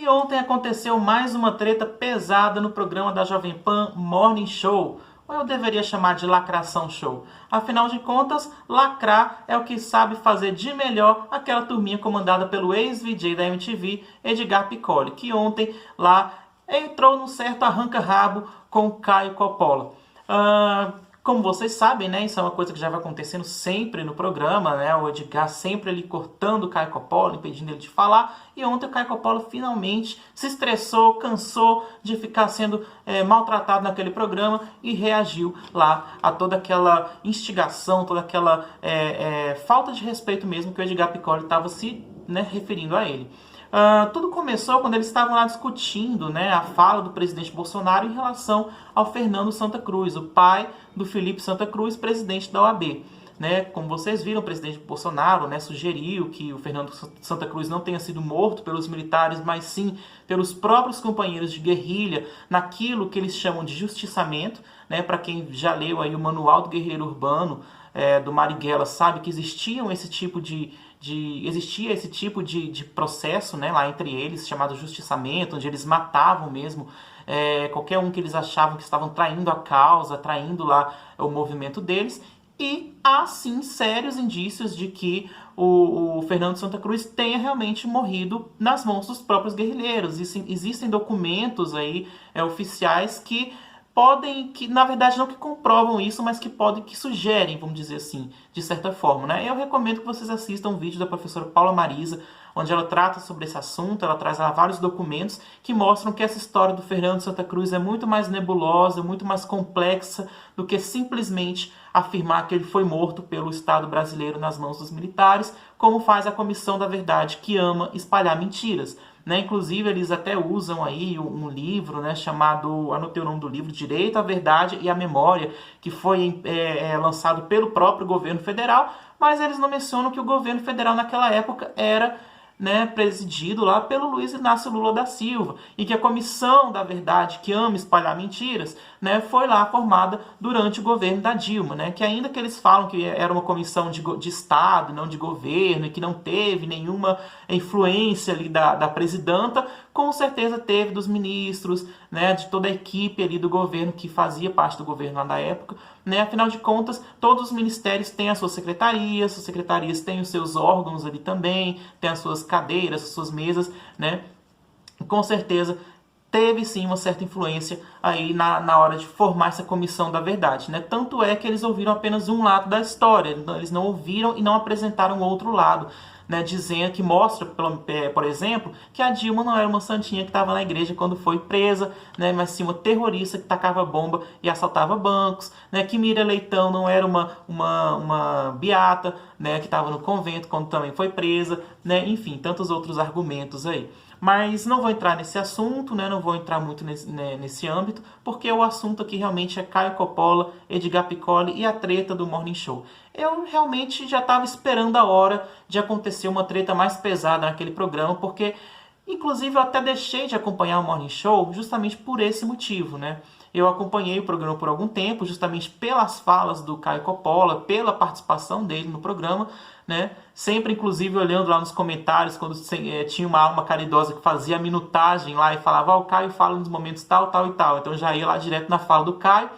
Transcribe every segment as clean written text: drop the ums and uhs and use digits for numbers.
E ontem aconteceu mais uma treta pesada no programa da Jovem Pan Morning Show. Ou eu deveria chamar de lacração show. Afinal de contas, lacrar é o que sabe fazer de melhor aquela turminha comandada pelo ex-VJ da MTV, Edgar Piccoli, que ontem lá entrou num certo arranca-rabo com Caio Coppola. Como vocês sabem, né, isso é uma coisa que já vai acontecendo sempre no programa, né, o Edgar sempre ali cortando o Caio Coppola, impedindo ele de falar, e ontem o Caio Coppola finalmente se estressou, cansou de ficar sendo maltratado naquele programa e reagiu lá a toda aquela instigação, toda aquela falta de respeito mesmo que o Edgar Piccoli estava se referindo a ele. Tudo começou quando eles estavam lá discutindo, né, a fala do presidente Bolsonaro em relação ao Fernando Santa Cruz, o pai do Felipe Santa Cruz, presidente da OAB. Né, como vocês viram, o presidente Bolsonaro, né, sugeriu que o Fernando Santa Cruz não tenha sido morto pelos militares, mas sim pelos próprios companheiros de guerrilha, naquilo que eles chamam de justiçamento. Né, para quem já leu aí o Manual do Guerreiro Urbano, do Marighella, sabe que existia esse tipo de processo, né, lá entre eles, chamado justiçamento, onde eles matavam mesmo qualquer um que eles achavam que estavam traindo a causa, traindo lá o movimento deles. E há sim sérios indícios de que o Fernando Santa Cruz tenha realmente morrido nas mãos dos próprios guerrilheiros. Existem documentos aí oficiais que na verdade não que comprovam isso, mas que sugerem, vamos dizer assim, de certa forma, né? Eu recomendo que vocês assistam um vídeo da professora Paula Marisa, onde ela trata sobre esse assunto, ela traz lá vários documentos que mostram que essa história do Fernando Santa Cruz é muito mais nebulosa, muito mais complexa do que simplesmente afirmar que ele foi morto pelo Estado brasileiro nas mãos dos militares, como faz a Comissão da Verdade, que ama espalhar mentiras. Né? Inclusive, eles até usam aí um livro, né, chamado, anotei o nome do livro, Direito à Verdade e à Memória, que foi lançado pelo próprio governo federal, mas eles não mencionam que o governo federal naquela época era, né, presidido lá pelo Luiz Inácio Lula da Silva, e que a Comissão da Verdade, que ama espalhar mentiras, né, foi lá formada durante o governo da Dilma, né, que ainda que eles falam que era uma comissão de Estado, não de governo, e que não teve nenhuma influência ali da presidenta, com certeza teve dos ministros, né, de toda a equipe ali do governo que fazia parte do governo lá da época, né, afinal de contas, todos os ministérios têm as suas secretarias têm os seus órgãos ali também, têm as suas cadeiras, as suas mesas, né, com certeza teve sim uma certa influência aí na hora de formar essa comissão da verdade, né? Tanto é que eles ouviram apenas um lado da história, eles não ouviram e não apresentaram outro lado, né? Dizendo que mostra, por exemplo, que a Dilma não era uma santinha que estava na igreja quando foi presa, né? Mas sim uma terrorista que tacava bomba e assaltava bancos, né? Que Miriam Leitão não era uma beata, né? Que estava no convento quando também foi presa, né? Enfim, tantos outros argumentos aí. Mas não vou entrar nesse assunto, né? Não vou entrar muito nesse âmbito, porque o assunto aqui realmente é Caio Coppola, Edgar Piccoli e a treta do Morning Show. Eu realmente já estava esperando a hora de acontecer uma treta mais pesada naquele programa, porque, inclusive, eu até deixei de acompanhar o Morning Show justamente por esse motivo, né? Eu acompanhei o programa por algum tempo, justamente pelas falas do Caio Coppola, pela participação dele no programa, né? Sempre, inclusive, olhando lá nos comentários, quando tinha uma alma caridosa que fazia a minutagem lá e falava, o Caio fala nos momentos tal, tal e tal. Então já ia lá direto na fala do Caio.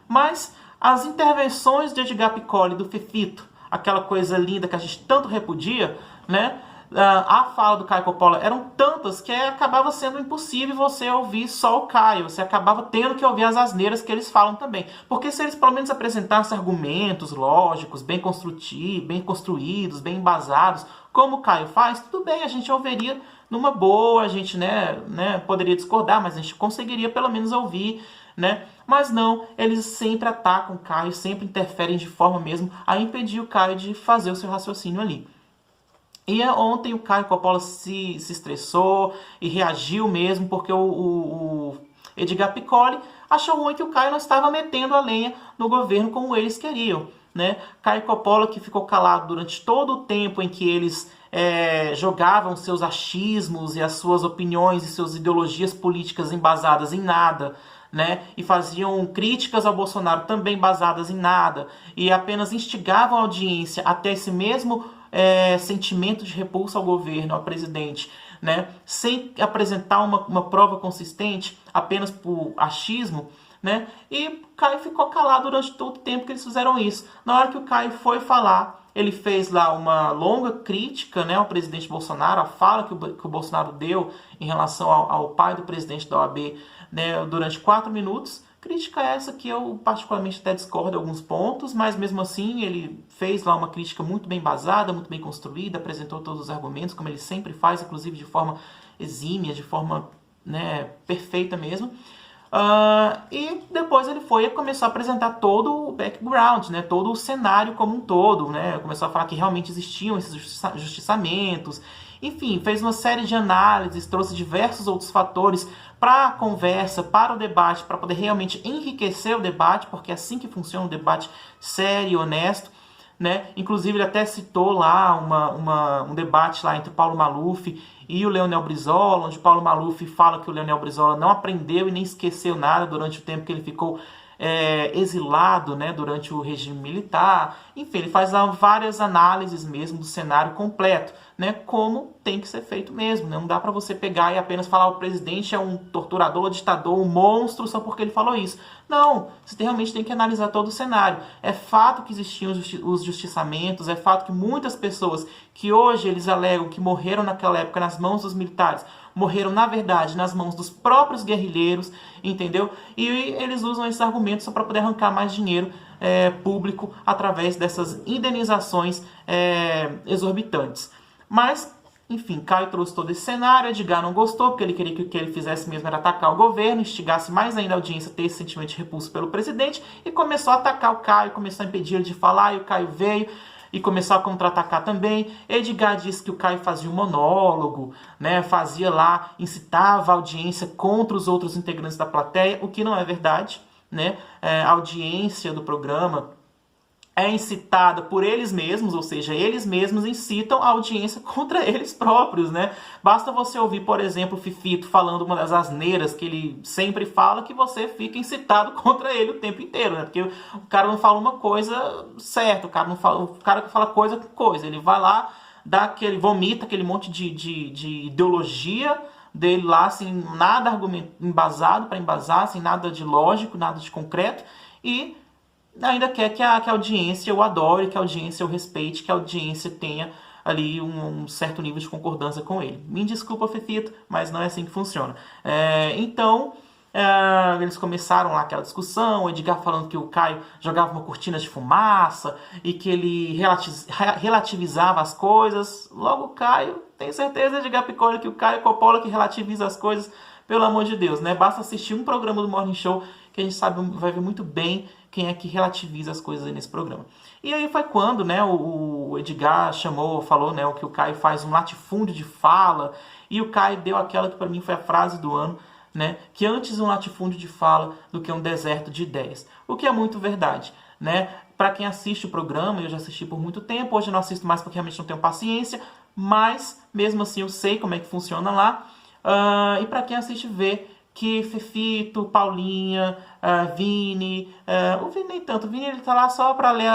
Mas as intervenções de Edgar Piccoli, do Fefito, aquela coisa linda que a gente tanto repudia, né? A fala do Caio Coppola eram tantas que acabava sendo impossível você ouvir só o Caio. Você acabava tendo que ouvir as asneiras que eles falam também. Porque se eles pelo menos apresentassem argumentos lógicos, bem construídos, bem embasados, como o Caio faz, tudo bem, a gente ouviria numa boa, a gente né, poderia discordar, mas a gente conseguiria pelo menos ouvir, né? Mas não, eles sempre atacam o Caio, sempre interferem de forma mesmo a impedir o Caio de fazer o seu raciocínio ali. E ontem o Caio Coppola se estressou e reagiu mesmo, porque o Edgar Piccoli achou ruim que o Caio não estava metendo a lenha no governo como eles queriam, né? Caio Coppola, que ficou calado durante todo o tempo em que eles jogavam seus achismos e as suas opiniões e suas ideologias políticas embasadas em nada, né? E faziam críticas ao Bolsonaro também basadas em nada, e apenas instigavam a audiência até esse mesmo sentimento de repulsa ao governo, ao presidente, né, sem apresentar uma prova consistente, apenas por achismo, né, e o Caio ficou calado durante todo o tempo que eles fizeram isso. Na hora que o Caio foi falar, ele fez lá uma longa crítica, né, ao presidente Bolsonaro, a fala que o Bolsonaro deu em relação ao pai do presidente da OAB, né, durante 4 minutos. Crítica essa que eu particularmente até discordo em alguns pontos, mas mesmo assim ele fez lá uma crítica muito bem embasada, muito bem construída, apresentou todos os argumentos, como ele sempre faz, inclusive de forma exímia, de forma, né, perfeita mesmo. E depois ele foi e começou a apresentar todo o background, né, todo o cenário como um todo, né, começou a falar que realmente existiam esses justiçamentos, enfim, fez uma série de análises, trouxe diversos outros fatores para a conversa, para o debate, para poder realmente enriquecer o debate, porque é assim que funciona um debate sério e honesto, né? Inclusive ele até citou lá um debate lá entre Paulo Maluf e o Leonel Brizola, onde Paulo Maluf fala que o Leonel Brizola não aprendeu e nem esqueceu nada durante o tempo que ele ficou exilado, né, durante o regime militar. Enfim, ele faz várias análises mesmo do cenário completo, né, como tem que ser feito mesmo, né? Não dá para você pegar e apenas falar o presidente é um torturador, ditador, um monstro só porque ele falou isso. Não, você realmente tem que analisar todo o cenário. É fato que existiam os justiçamentos, é fato que muitas pessoas que hoje eles alegam que morreram naquela época nas mãos dos militares, morreram, na verdade, nas mãos dos próprios guerrilheiros, entendeu? E eles usam esses argumentos só para poder arrancar mais dinheiro público através dessas indenizações exorbitantes. Mas, enfim, Caio trouxe todo esse cenário, Edgar não gostou, porque ele queria que o que ele fizesse mesmo era atacar o governo, instigasse mais ainda a audiência a ter esse sentimento de repulso pelo presidente, e começou a atacar o Caio, começou a impedir ele de falar, e o Caio veio e começou a contra-atacar também. Edgar disse que o Caio fazia um monólogo, né, fazia lá, incitava a audiência contra os outros integrantes da plateia, o que não é verdade, né? A audiência do programa é incitada por eles mesmos, ou seja, eles mesmos incitam a audiência contra eles próprios, né? Basta você ouvir, por exemplo, o Fifito falando uma das asneiras que ele sempre fala, que você fica incitado contra ele o tempo inteiro, né? Porque o cara não fala uma coisa certa, o cara que fala coisa com coisa, ele vai lá, vomita aquele monte de ideologia dele lá, sem nada embasado para embasar, sem nada de lógico, nada de concreto, e ainda quer que a audiência o adore, que a audiência o respeite, que a audiência tenha ali um certo nível de concordância com ele. Me desculpa, Fefito, mas não é assim que funciona. Então, eles começaram lá aquela discussão, o Edgar falando que o Caio jogava uma cortina de fumaça e que ele relativizava as coisas. Logo o Caio, tenho certeza, Edgar Piccoli, que o Caio Coppola que relativiza as coisas, pelo amor de Deus, né? Basta assistir um programa do Morning Show que a gente vai ver muito bem quem é que relativiza as coisas aí nesse programa. E aí foi quando, né, o Edgar falou, né, que o Caio faz um latifúndio de fala, e o Caio deu aquela que para mim foi a frase do ano, né, que antes um latifúndio de fala do que um deserto de ideias. O que é muito verdade, né? Para quem assiste o programa, eu já assisti por muito tempo, hoje eu não assisto mais porque realmente não tenho paciência, mas mesmo assim eu sei como é que funciona lá. E para quem assiste vê que Fefito, Paulinha, Vini, o Vini nem tanto, o Vini ele tá lá só para ler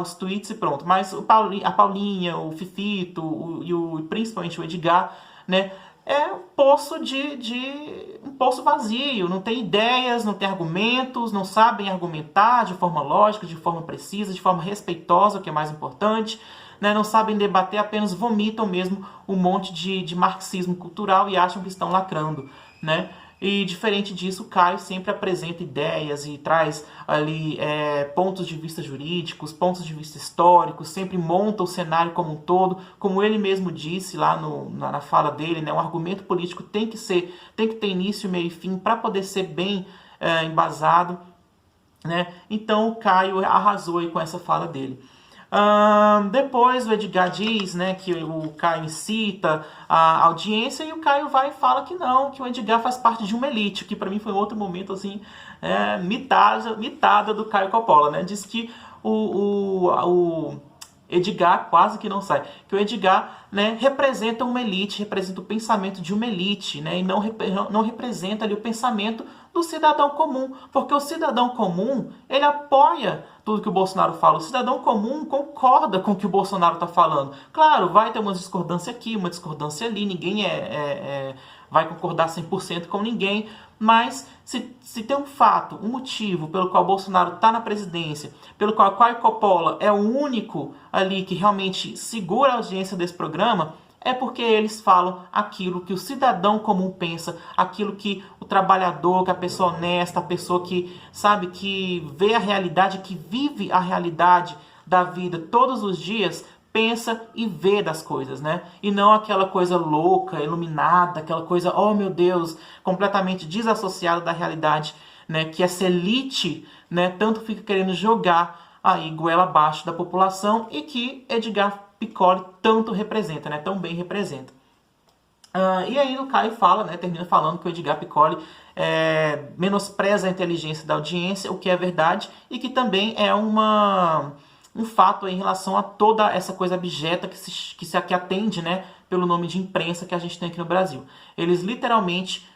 os tweets e pronto, mas a Paulinha, o Fefito e principalmente o Edgar, né, é um poço um poço vazio, não tem ideias, não tem argumentos, não sabem argumentar de forma lógica, de forma precisa, de forma respeitosa, o que é mais importante, né, não sabem debater, apenas vomitam mesmo um monte de marxismo cultural e acham que estão lacrando, né? E diferente disso, o Caio sempre apresenta ideias e traz ali pontos de vista jurídicos, pontos de vista históricos, sempre monta o cenário como um todo, como ele mesmo disse lá na fala dele, né? Um argumento político tem que ter início, meio e fim para poder ser bem embasado, né? Então o Caio arrasou aí com essa fala dele. Depois o Edgar diz, né, que o Caio incita a audiência, e o Caio vai e fala que não, que o Edgar faz parte de uma elite, que para mim foi outro momento assim, mitada do Caio Coppola, né? Diz que o Edgar quase que não sai, que o Edgar, né, representa uma elite, representa o pensamento de uma elite, né, e não representa ali o pensamento do cidadão comum, porque o cidadão comum, ele apoia tudo que o Bolsonaro fala. O cidadão comum concorda com o que o Bolsonaro está falando. Claro, vai ter uma discordância aqui, uma discordância ali, ninguém vai concordar 100% com ninguém, mas se tem um fato, um motivo pelo qual o Bolsonaro está na presidência, pelo qual Caio Coppola é o único ali que realmente segura a audiência desse programa, é porque eles falam aquilo que o cidadão comum pensa, aquilo que o trabalhador, que a pessoa honesta, a pessoa que sabe, que vê a realidade, que vive a realidade da vida todos os dias, pensa e vê das coisas, né? E não aquela coisa louca, iluminada, aquela coisa, oh meu Deus, completamente desassociada da realidade, né? Que essa elite, né, tanto fica querendo jogar aí goela abaixo da população e que Edgar Piccoli tanto representa, né? Tão bem representa. E aí o Caio fala, né, termina falando que o Edgar Piccoli menospreza a inteligência da audiência, o que é verdade, e que também é um fato em relação a toda essa coisa abjeta que atende, né, pelo nome de imprensa que a gente tem aqui no Brasil. Eles literalmente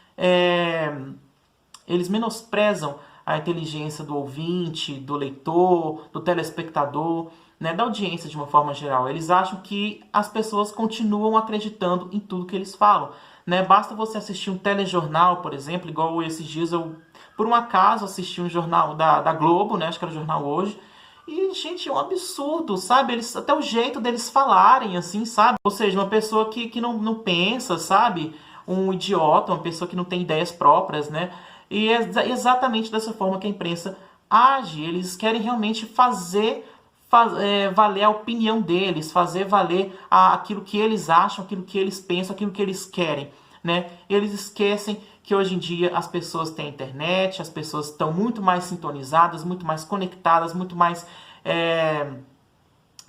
eles menosprezam a inteligência do ouvinte, do leitor, do telespectador, né, da audiência de uma forma geral. Eles acham que as pessoas continuam acreditando em tudo que eles falam, né? Basta você assistir um telejornal, por exemplo, igual esses dias eu, por um acaso, assisti um jornal da Globo, né? Acho que era o Jornal Hoje. E, gente, é um absurdo, sabe? Até o jeito deles falarem, assim, sabe? Ou seja, uma pessoa que não pensa, sabe? Um idiota, uma pessoa que não tem ideias próprias, né? E é exatamente dessa forma que a imprensa age. Eles querem realmente fazer valer a opinião deles, fazer valer aquilo que eles acham, aquilo que eles pensam, aquilo que eles querem, né? Eles esquecem que hoje em dia as pessoas têm internet, as pessoas estão muito mais sintonizadas, muito mais conectadas, muito mais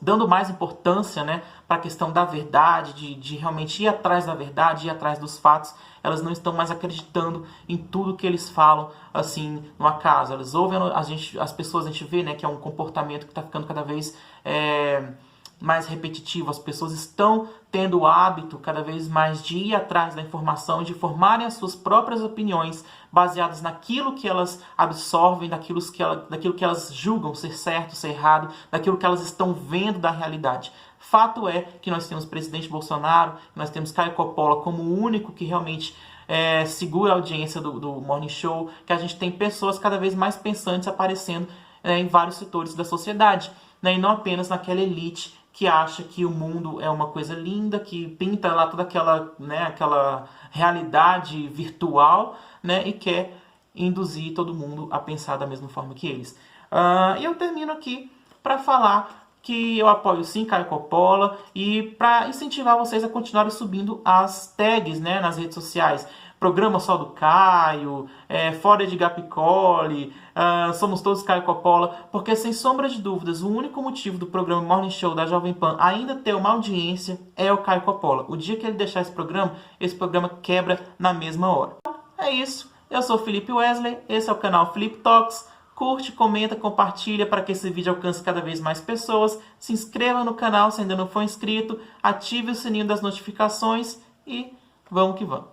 dando mais importância, né, para a questão da verdade, de realmente ir atrás da verdade, ir atrás dos fatos. Elas não estão mais acreditando em tudo que eles falam, assim, no acaso. Elas ouvem, as pessoas, a gente vê, né, que é um comportamento que está ficando cada vez mais repetitivo. As pessoas estão tendo o hábito cada vez mais de ir atrás da informação, de formarem as suas próprias opiniões baseadas naquilo que elas absorvem, daquilo que elas julgam ser certo, ser errado, daquilo que elas estão vendo da realidade. Fato é que nós temos o presidente Bolsonaro, nós temos Caio Coppola como o único que realmente segura a audiência do Morning Show, que a gente tem pessoas cada vez mais pensantes aparecendo em vários setores da sociedade, né, e não apenas naquela elite que acha que o mundo é uma coisa linda, que pinta lá toda aquela, né, aquela realidade virtual, né, e quer induzir todo mundo a pensar da mesma forma que eles. E eu termino aqui para falar que eu apoio sim Caio Coppola e para incentivar vocês a continuarem subindo as tags, né, nas redes sociais. Programa só do Caio, fora de Piccoli, somos todos Caio Coppola, porque sem sombra de dúvidas, o único motivo do programa Morning Show da Jovem Pan ainda ter uma audiência é o Caio Coppola. O dia que ele deixar esse programa quebra na mesma hora. É isso, eu sou Felipe Wesley, esse é o canal Flip Talks. Curte, comenta, compartilha para que esse vídeo alcance cada vez mais pessoas. Se inscreva no canal se ainda não for inscrito, ative o sininho das notificações e vamos que vamos.